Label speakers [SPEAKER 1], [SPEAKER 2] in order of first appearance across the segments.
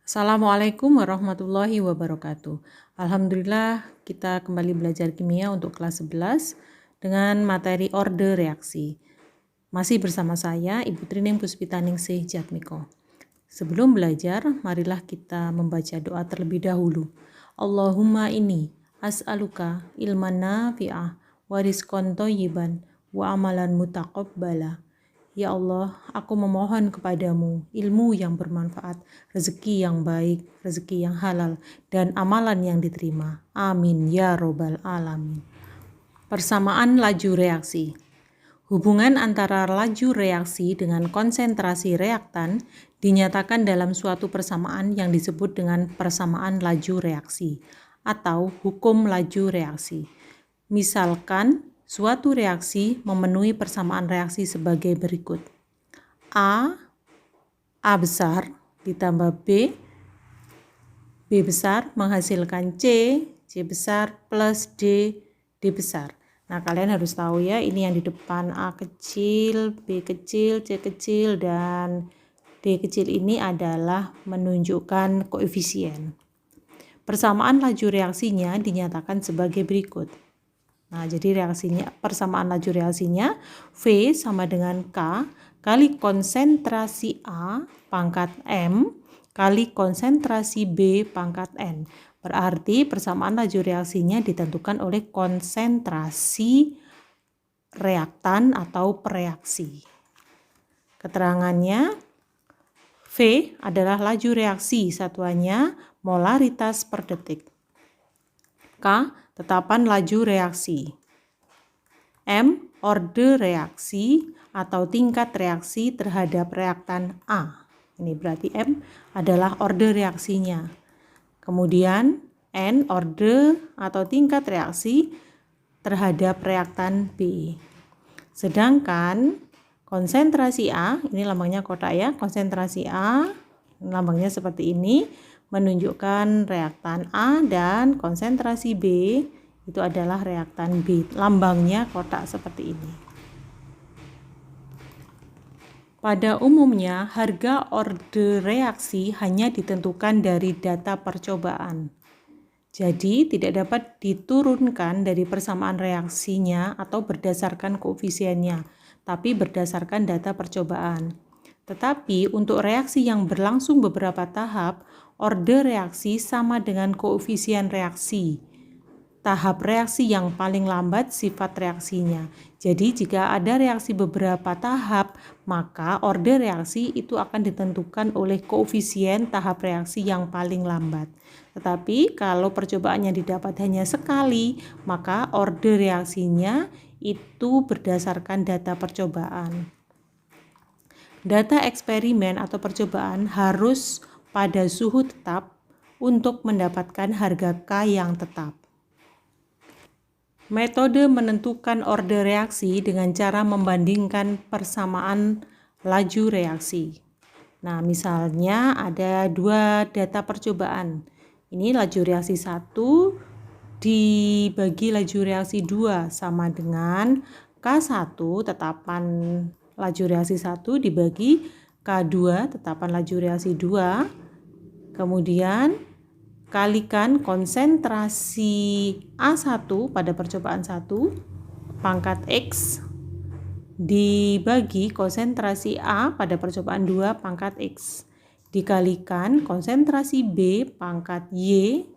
[SPEAKER 1] Assalamualaikum warahmatullahi wabarakatuh. Alhamdulillah kita kembali belajar kimia untuk kelas 11 dengan materi orde reaksi. Masih bersama saya Ibu Trining Puspitaningsih Jatmiko. Sebelum belajar, marilah kita membaca doa terlebih dahulu. Allahumma inni as'aluka ilman nafi'ah wa rizqan thayyiban wa amalan mutaqabbala. Ya Allah, aku memohon kepadamu ilmu yang bermanfaat, rezeki yang baik, rezeki yang halal, dan amalan yang diterima. Amin ya robbal alamin. Persamaan laju reaksi. Hubungan antara laju reaksi dengan konsentrasi reaktan dinyatakan dalam suatu persamaan yang disebut dengan persamaan laju reaksi atau hukum laju reaksi. Misalkan, suatu reaksi memenuhi persamaan reaksi sebagai berikut. A besar ditambah B besar menghasilkan C besar plus D besar. Nah, kalian harus tahu ya, ini yang di depan A kecil, B kecil, C kecil, dan D kecil ini adalah menunjukkan koefisien. Persamaan laju reaksinya dinyatakan sebagai berikut. Nah, jadi persamaan laju reaksinya V sama dengan K kali konsentrasi A pangkat M kali konsentrasi B pangkat N. Berarti persamaan laju reaksinya ditentukan oleh konsentrasi reaktan atau pereaksi. Keterangannya, V adalah laju reaksi, satuannya molaritas per detik. K tetapan laju reaksi. M orde reaksi atau tingkat reaksi terhadap reaktan A. Ini berarti M adalah orde reaksinya. Kemudian N orde atau tingkat reaksi terhadap reaktan B. Sedangkan konsentrasi A, ini lambangnya kotak ya, konsentrasi A lambangnya seperti ini, menunjukkan reaktan A, dan konsentrasi B itu adalah reaktan B. Lambangnya kotak seperti ini. Pada umumnya, harga orde reaksi hanya ditentukan dari data percobaan. Jadi, tidak dapat diturunkan dari persamaan reaksinya atau berdasarkan koefisiennya, tapi berdasarkan data percobaan. Tetapi untuk reaksi yang berlangsung beberapa tahap, orde reaksi sama dengan koefisien reaksi. Tahap reaksi yang paling lambat sifat reaksinya. Jadi jika ada reaksi beberapa tahap, maka orde reaksi itu akan ditentukan oleh koefisien tahap reaksi yang paling lambat. Tetapi kalau percobaannya didapat hanya sekali, maka orde reaksinya itu berdasarkan data percobaan. Data eksperimen atau percobaan harus pada suhu tetap untuk mendapatkan harga K yang tetap. Metode menentukan orde reaksi dengan cara membandingkan persamaan laju reaksi. Nah, misalnya ada dua data percobaan. Ini laju reaksi 1 dibagi laju reaksi 2 sama dengan K1 tetapan laju reaksi 1 dibagi K2 tetapan laju reaksi 2. Kemudian kalikan konsentrasi A1 pada percobaan 1 pangkat X dibagi konsentrasi A pada percobaan 2 pangkat X dikalikan konsentrasi B pangkat Y,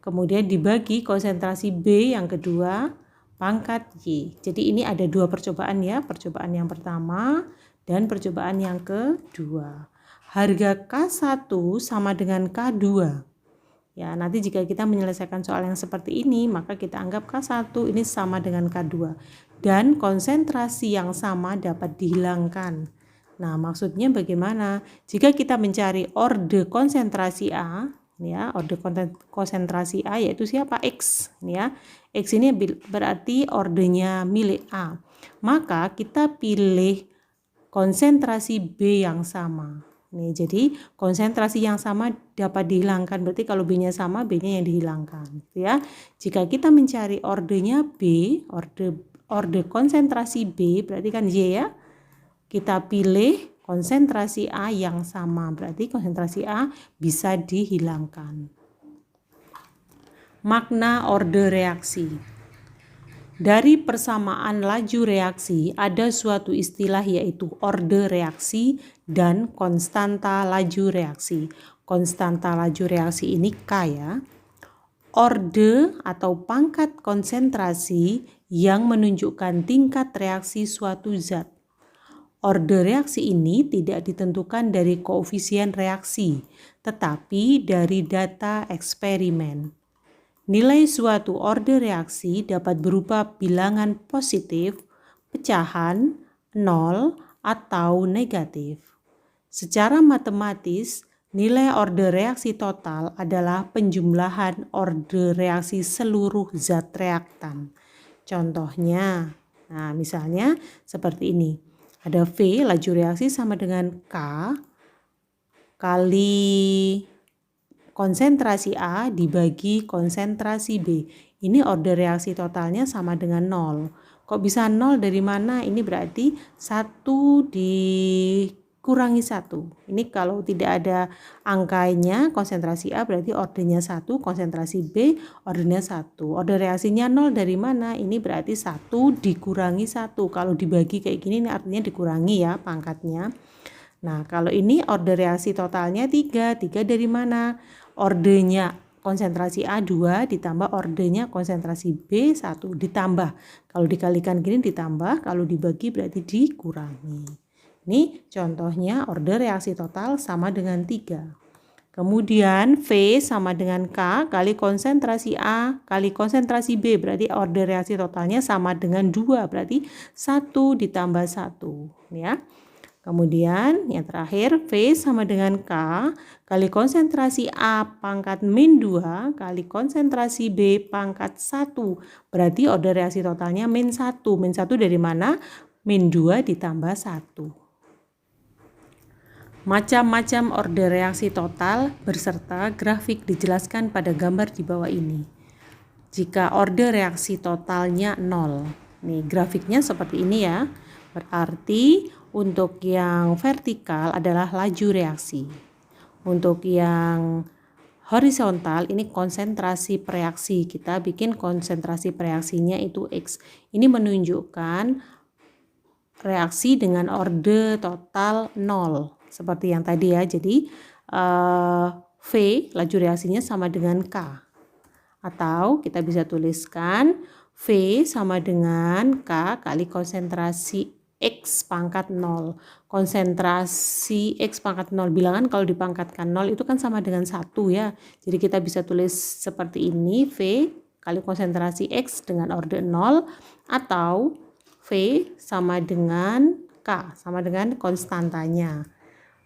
[SPEAKER 1] kemudian dibagi konsentrasi B yang kedua pangkat Y. Jadi ini ada dua percobaan ya, percobaan yang pertama dan percobaan yang kedua. Harga K1 sama dengan K2. Ya, nanti jika kita menyelesaikan soal yang seperti ini, maka kita anggap K1 ini sama dengan K2. Dan konsentrasi yang sama dapat dihilangkan. Nah, maksudnya bagaimana? Jika kita mencari orde konsentrasi A, ya, orde konsentrasi A yaitu siapa? X, ya. X ini berarti ordenya milik A. Maka kita pilih konsentrasi B yang sama. Nih, jadi konsentrasi yang sama dapat dihilangkan, berarti kalau B-nya sama, B-nya yang dihilangkan, ya. Jika kita mencari ordenya B, orde konsentrasi B, berarti kan Y ya. Kita pilih konsentrasi A yang sama. Berarti konsentrasi A bisa dihilangkan. Makna order reaksi. Dari persamaan laju reaksi ada suatu istilah yaitu order reaksi dan konstanta laju reaksi. Konstanta laju reaksi ini K ya. Orde atau pangkat konsentrasi yang menunjukkan tingkat reaksi suatu zat. Orde reaksi ini tidak ditentukan dari koefisien reaksi, tetapi dari data eksperimen. Nilai suatu orde reaksi dapat berupa bilangan positif, pecahan, 0, atau negatif. Secara matematis, nilai orde reaksi total adalah penjumlahan orde reaksi seluruh zat reaktan. Contohnya, nah misalnya seperti ini. Ada V, laju reaksi sama dengan K kali konsentrasi A dibagi konsentrasi B. Ini order reaksi totalnya sama dengan 0. Kok bisa 0 dari mana? Ini berarti 1 dikurangi 1. Ini kalau tidak ada angkanya konsentrasi A berarti ordernya 1, konsentrasi B ordernya 1. Order reaksinya 0 dari mana? Ini berarti 1 dikurangi 1. Kalau dibagi kayak gini ini artinya dikurangi ya pangkatnya. Nah, kalau ini order reaksi totalnya 3. 3 dari mana? Ordernya konsentrasi A 2 ditambah ordernya konsentrasi B 1 ditambah. Kalau dikalikan gini ditambah, kalau dibagi berarti dikurangi. Ini contohnya order reaksi total sama dengan 3. Kemudian V sama dengan K kali konsentrasi A kali konsentrasi B, berarti order reaksi totalnya sama dengan 2, berarti 1 ditambah 1 ya. Kemudian yang terakhir V sama dengan K kali konsentrasi A pangkat min 2 kali konsentrasi B pangkat 1. Berarti order reaksi totalnya min 1. Min 1 dari mana? Min 2 ditambah 1. Macam-macam order reaksi total berserta grafik dijelaskan pada gambar di bawah ini. Jika order reaksi totalnya 0. Nih grafiknya seperti ini ya. Berarti untuk yang vertikal adalah laju reaksi. Untuk yang horizontal ini konsentrasi reaksi. Kita bikin konsentrasi reaksinya itu X. Ini menunjukkan reaksi dengan orde total 0. Seperti yang tadi ya. Jadi V laju reaksinya sama dengan K. Atau kita bisa tuliskan V sama dengan K kali konsentrasi X pangkat 0. Konsentrasi X pangkat 0. Bilangan kalau dipangkatkan 0 itu kan sama dengan 1 ya. Jadi kita bisa tulis seperti ini. V kali konsentrasi X dengan orde 0. Atau V sama dengan K. Sama dengan konstantanya.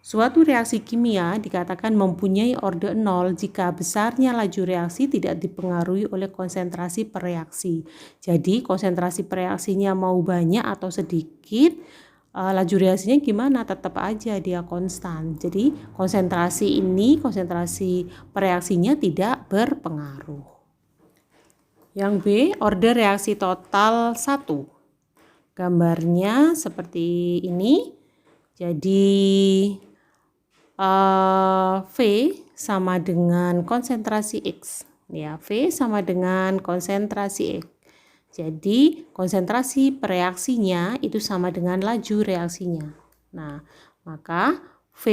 [SPEAKER 1] Suatu reaksi kimia dikatakan mempunyai orde 0 jika besarnya laju reaksi tidak dipengaruhi oleh konsentrasi per reaksi. Jadi konsentrasi per reaksinya mau banyak atau sedikit, laju reaksinya gimana? Tetap aja dia konstan. Jadi konsentrasi per reaksinya tidak berpengaruh. Yang B, order reaksi total 1. Gambarnya seperti ini. Jadi V sama dengan konsentrasi X. Ya, V sama dengan konsentrasi X. Jadi konsentrasi per reaksinya itu sama dengan laju reaksinya. Nah, maka V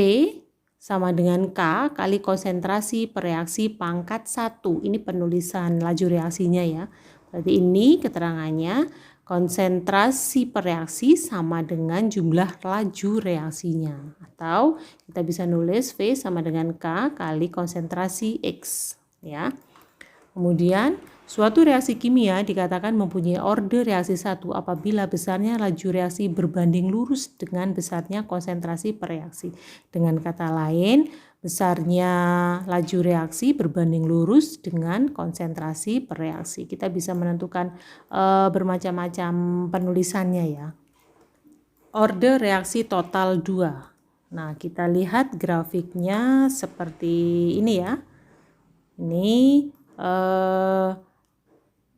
[SPEAKER 1] sama dengan K kali konsentrasi per reaksi pangkat 1. Ini penulisan laju reaksinya ya. Berarti ini keterangannya konsentrasi per reaksi sama dengan jumlah laju reaksinya. Atau kita bisa nulis V sama dengan K kali konsentrasi X. Ya. Kemudian suatu reaksi kimia dikatakan mempunyai orde reaksi 1 apabila besarnya laju reaksi berbanding lurus dengan besarnya konsentrasi per reaksi. Dengan kata lain, besarnya laju reaksi berbanding lurus dengan konsentrasi per reaksi. Kita bisa menentukan bermacam-macam penulisannya ya. Orde reaksi total 2. Nah, kita lihat grafiknya seperti ini ya. Ini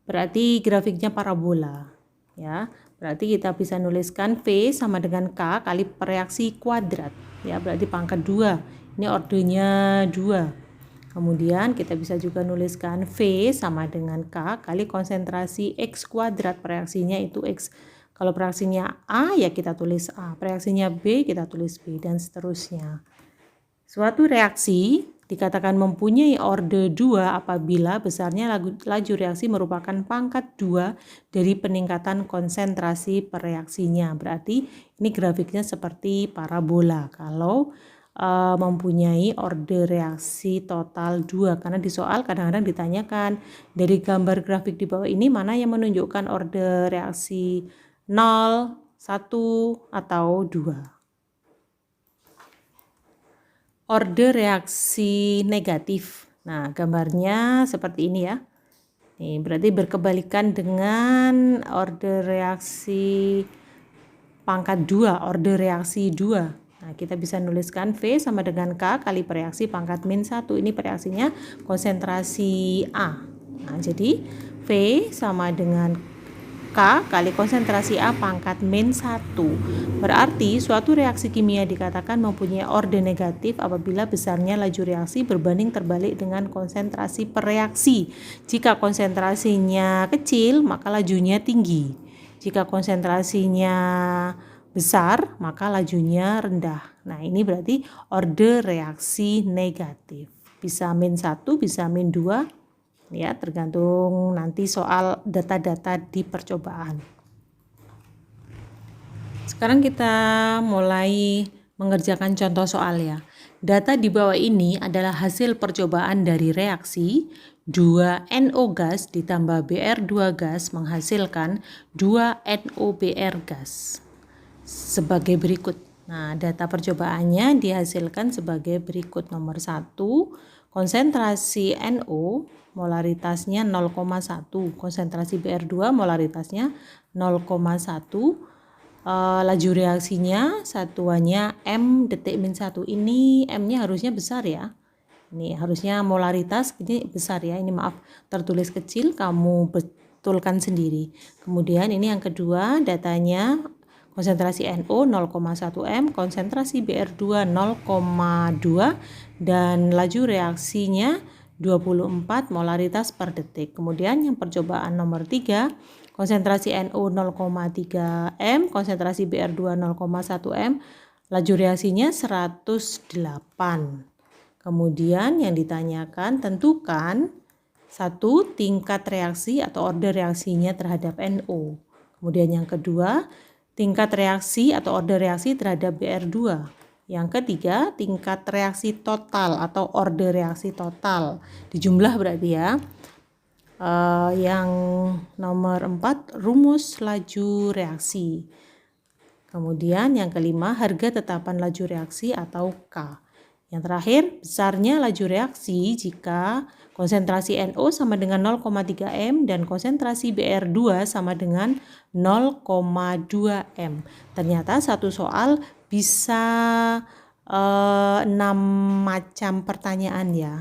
[SPEAKER 1] berarti grafiknya parabola ya. Berarti kita bisa nuliskan V sama dengan K kali reaksi kuadrat. Ya, berarti pangkat 2. Ini ordenya 2. Kemudian kita bisa juga nuliskan V sama dengan K kali konsentrasi X kuadrat. Reaksinya itu X. Kalau reaksinya A ya kita tulis A. Reaksinya B kita tulis B dan seterusnya. Suatu reaksi dikatakan mempunyai orde 2 apabila besarnya laju reaksi merupakan pangkat 2 dari peningkatan konsentrasi per reaksinya. Berarti ini grafiknya seperti parabola kalau mempunyai orde reaksi total 2. Karena di soal kadang-kadang ditanyakan dari gambar grafik di bawah ini mana yang menunjukkan orde reaksi 0, 1, atau 2. Orde reaksi negatif. Nah, gambarnya seperti ini ya. Nih, berarti berkebalikan dengan orde reaksi pangkat 2, orde reaksi 2. Nah, kita bisa nuliskan V sama dengan K kali reaksi pangkat min 1. Ini reaksinya konsentrasi A. Nah, jadi V sama dengan K kali konsentrasi A pangkat min 1. Berarti suatu reaksi kimia dikatakan mempunyai orde negatif apabila besarnya laju reaksi berbanding terbalik dengan konsentrasi per reaksi. Jika konsentrasinya kecil, maka lajunya tinggi. Jika konsentrasinya besar, maka lajunya rendah. Nah, ini berarti orde reaksi negatif. Bisa min 1, bisa min 2. Ya, tergantung nanti soal data-data di percobaan. Sekarang kita mulai mengerjakan contoh soal ya. Data di bawah ini adalah hasil percobaan dari reaksi 2NO gas ditambah Br2 gas menghasilkan 2NOBr gas sebagai berikut. Nah, data percobaannya dihasilkan sebagai berikut. Nomor 1, konsentrasi NO molaritasnya 0,1, konsentrasi Br2 molaritasnya 0,1, laju reaksinya satuannya M detik min 1. Ini M-nya harusnya besar ya. Ini harusnya molaritas ini besar ya. Ini maaf tertulis kecil, kamu betulkan sendiri. Kemudian ini yang kedua, datanya konsentrasi NO 0,1 M, konsentrasi Br2 0,2 dan laju reaksinya 24 molaritas per detik. Kemudian yang percobaan nomor 3, konsentrasi NO 0,3 M, konsentrasi Br2 0,1 M, laju reaksinya 108. Kemudian yang ditanyakan tentukan 1 tingkat reaksi atau orde reaksinya terhadap NO. Kemudian yang kedua, tingkat reaksi atau orde reaksi terhadap Br2. Yang ketiga, tingkat reaksi total atau orde reaksi total. Dijumlah berarti ya. Yang nomor 4, rumus laju reaksi. Kemudian yang kelima, harga tetapan laju reaksi atau K. Yang terakhir, besarnya laju reaksi jika konsentrasi NO sama dengan 0,3 M dan konsentrasi Br2 sama dengan 0,2 M. Ternyata satu soal bisa 6 macam pertanyaan ya.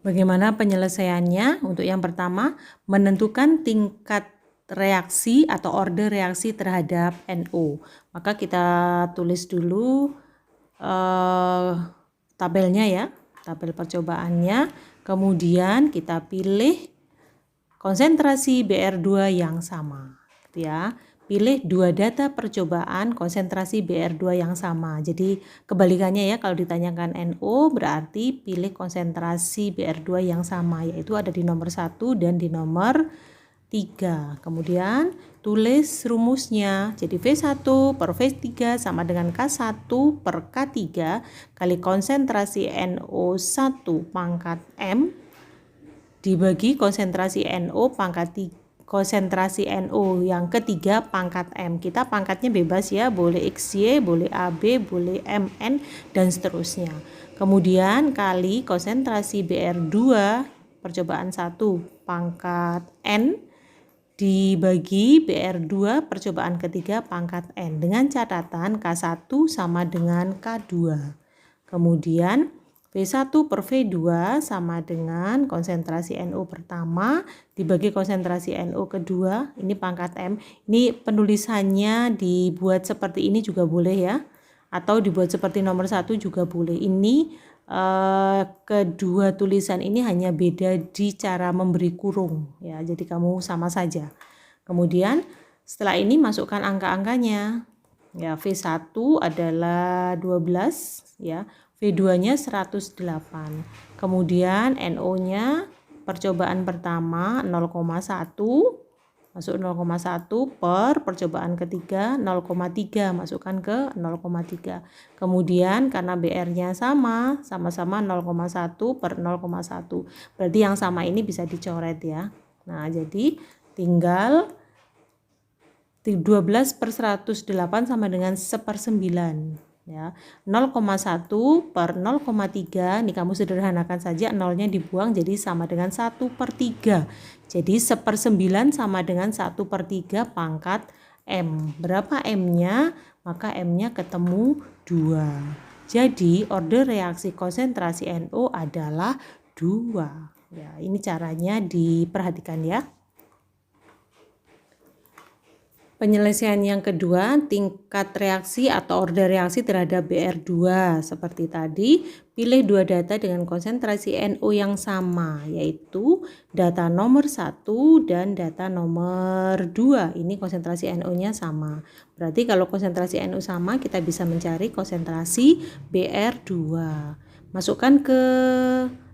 [SPEAKER 1] Bagaimana penyelesaiannya? Untuk yang pertama, menentukan tingkat reaksi atau orde reaksi terhadap NO. Maka kita tulis dulu tabelnya ya, tabel percobaannya. Kemudian kita pilih konsentrasi Br2 yang sama, gitu ya. Pilih 2 data percobaan konsentrasi Br2 yang sama. Jadi kebalikannya ya, kalau ditanyakan NO berarti pilih konsentrasi Br2 yang sama, yaitu ada di nomor 1 dan di nomor 3. Kemudian tulis rumusnya. Jadi V1 per V3 sama dengan K1 per K3 kali konsentrasi NO1 pangkat M dibagi konsentrasi NO pangkat 3. Konsentrasi NO yang ketiga pangkat M. Kita pangkatnya bebas ya, boleh XY, boleh AB, boleh MN, dan seterusnya. Kemudian kali konsentrasi Br2 percobaan 1 pangkat N dibagi Br2 percobaan ketiga pangkat N dengan catatan K1 sama dengan K2. Kemudian V1 per V2 sama dengan konsentrasi NO pertama dibagi konsentrasi NO kedua, ini pangkat M. Ini penulisannya dibuat seperti ini juga boleh ya, atau dibuat seperti nomor 1 juga boleh. Ini kedua tulisan ini hanya beda di cara memberi kurung ya, jadi kamu sama saja. Kemudian setelah ini masukkan angka-angkanya ya. V1 adalah 12 ya, V2-nya 108. Kemudian NO-nya percobaan pertama 0,1 masuk 0,1 per percobaan ketiga 0,3 masukkan ke 0,3. Kemudian karena BR-nya sama-sama 0,1 per 0,1. Berarti yang sama ini bisa dicoret ya. Nah, jadi tinggal 12 per 108 sama dengan 1/9 ya. 0,1 per 0,3 ini kamu sederhanakan saja, nolnya dibuang jadi sama dengan 1/3. Jadi 1/9 sama dengan 1/3 pangkat M. Berapa M-nya? Maka M-nya ketemu 2. Jadi order reaksi konsentrasi NO adalah 2. Ya, ini caranya diperhatikan ya. Penyelesaian yang kedua, tingkat reaksi atau order reaksi terhadap BR2. Seperti tadi, pilih dua data dengan konsentrasi NO yang sama, yaitu data nomor 1 dan data nomor 2. Ini konsentrasi NO-nya sama. Berarti kalau konsentrasi NO sama, kita bisa mencari konsentrasi BR2. Masukkan ke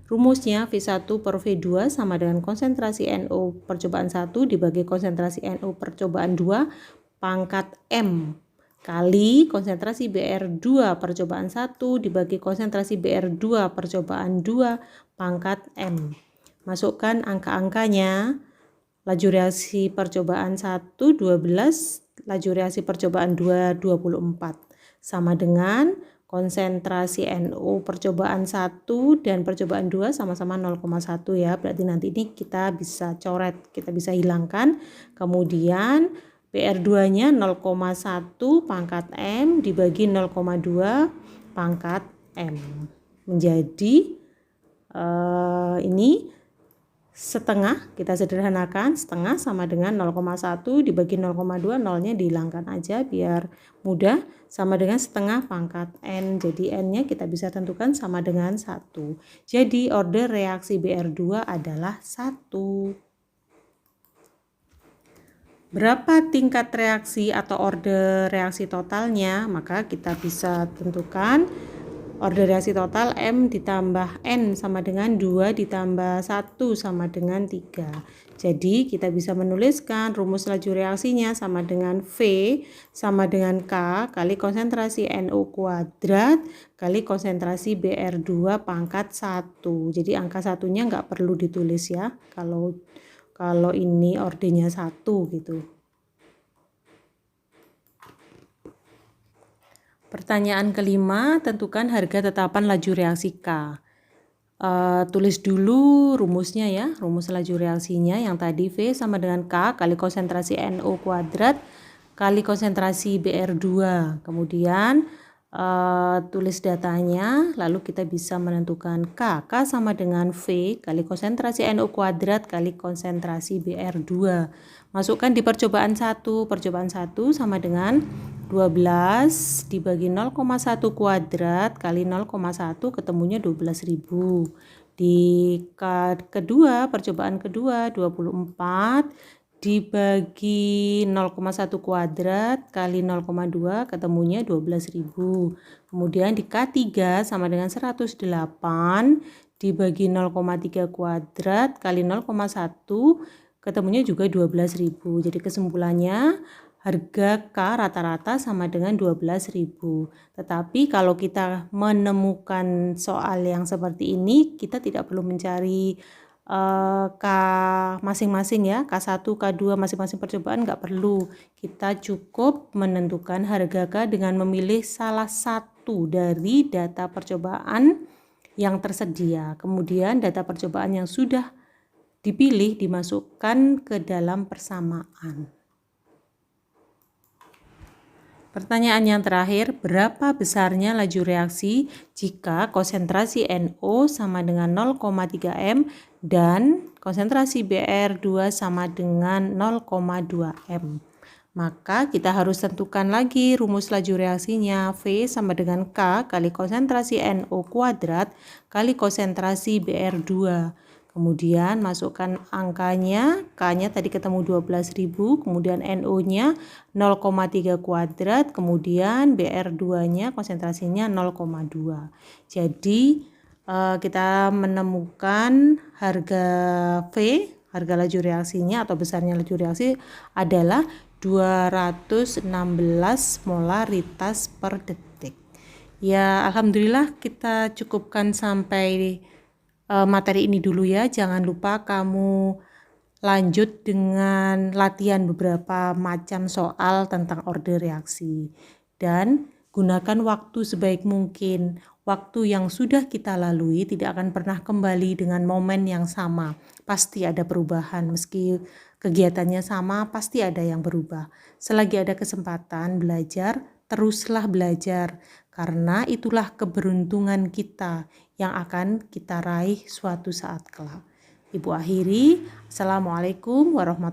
[SPEAKER 1] rumusnya, V1 per V2 sama dengan konsentrasi NO percobaan 1 dibagi konsentrasi NO percobaan 2 pangkat M kali konsentrasi BR2 percobaan 1 dibagi konsentrasi BR2 percobaan 2 pangkat M. Masukkan angka-angkanya. Laju reaksi percobaan 1 12, laju reaksi percobaan 2 24. Sama dengan konsentrasi NO percobaan 1 dan percobaan 2 sama-sama 0,1 ya. Berarti nanti ini kita bisa coret, kita bisa hilangkan. Kemudian BR2-nya 0,1 pangkat M dibagi 0,2 pangkat M. Menjadi ini setengah, kita sederhanakan, setengah sama dengan 0,1 dibagi 0,2, nolnya dihilangkan aja biar mudah, sama dengan setengah pangkat N. Jadi N-nya kita bisa tentukan sama dengan 1. Jadi order reaksi BR2 adalah 1. Berapa tingkat reaksi atau order reaksi totalnya? Maka kita bisa tentukan order reaksi total M ditambah N sama dengan 2 ditambah 1 sama dengan 3. Jadi kita bisa menuliskan rumus laju reaksinya sama dengan V sama dengan K kali konsentrasi NO kuadrat kali konsentrasi BR2 pangkat 1. Jadi angka satunya nggak perlu ditulis ya, kalau ini ordernya 1 gitu. Pertanyaan kelima, tentukan harga tetapan laju reaksi K. Tulis dulu rumusnya ya, rumus laju reaksinya yang tadi V sama dengan K kali konsentrasi NO kuadrat kali konsentrasi BR2. Kemudian tulis datanya, lalu kita bisa menentukan K. K sama dengan V kali konsentrasi NO kuadrat kali konsentrasi BR2. Masukkan di percobaan 1. Percobaan 1 sama dengan 12 dibagi 0,1 kuadrat kali 0,1 ketemunya 12.000. Di kedua, percobaan kedua 24 dibagi 0,1 kuadrat kali 0,2 ketemunya 12.000. Kemudian di K3 sama dengan 108 dibagi 0,3 kuadrat kali 0,1 ketemunya juga 12.000. Jadi kesimpulannya harga K rata-rata sama dengan 12.000. Tetapi kalau kita menemukan soal yang seperti ini, kita tidak perlu mencari K masing-masing ya, K1, K2 masing-masing percobaan nggak perlu. Kita cukup menentukan harga K dengan memilih salah satu dari data percobaan yang tersedia. Kemudian data percobaan yang sudah dipilih dimasukkan ke dalam persamaan. Pertanyaan yang terakhir, berapa besarnya laju reaksi jika konsentrasi NO sama dengan 0,3 M dan konsentrasi Br2 sama dengan 0,2 M? Maka kita harus tentukan lagi rumus laju reaksinya. V sama dengan K kali konsentrasi NO kuadrat kali konsentrasi Br2. Kemudian masukkan angkanya, K-nya tadi ketemu 12.000, kemudian NO-nya 0,3 kuadrat, kemudian Br2-nya konsentrasinya 0,2. Jadi kita menemukan harga V, harga laju reaksinya atau besarnya laju reaksi adalah 216 molaritas per detik. Ya, alhamdulillah kita cukupkan sampai materi ini dulu ya. Jangan lupa kamu lanjut dengan latihan beberapa macam soal tentang order reaksi. Dan gunakan waktu sebaik mungkin. Waktu yang sudah kita lalui tidak akan pernah kembali dengan momen yang sama. Pasti ada perubahan, meski kegiatannya sama, pasti ada yang berubah. Selagi ada kesempatan belajar, teruslah belajar. Karena itulah keberuntungan kita yang akan kita raih suatu saat kelak. Ibu akhiri, Assalamualaikum warahmatullahi wabarakatuh.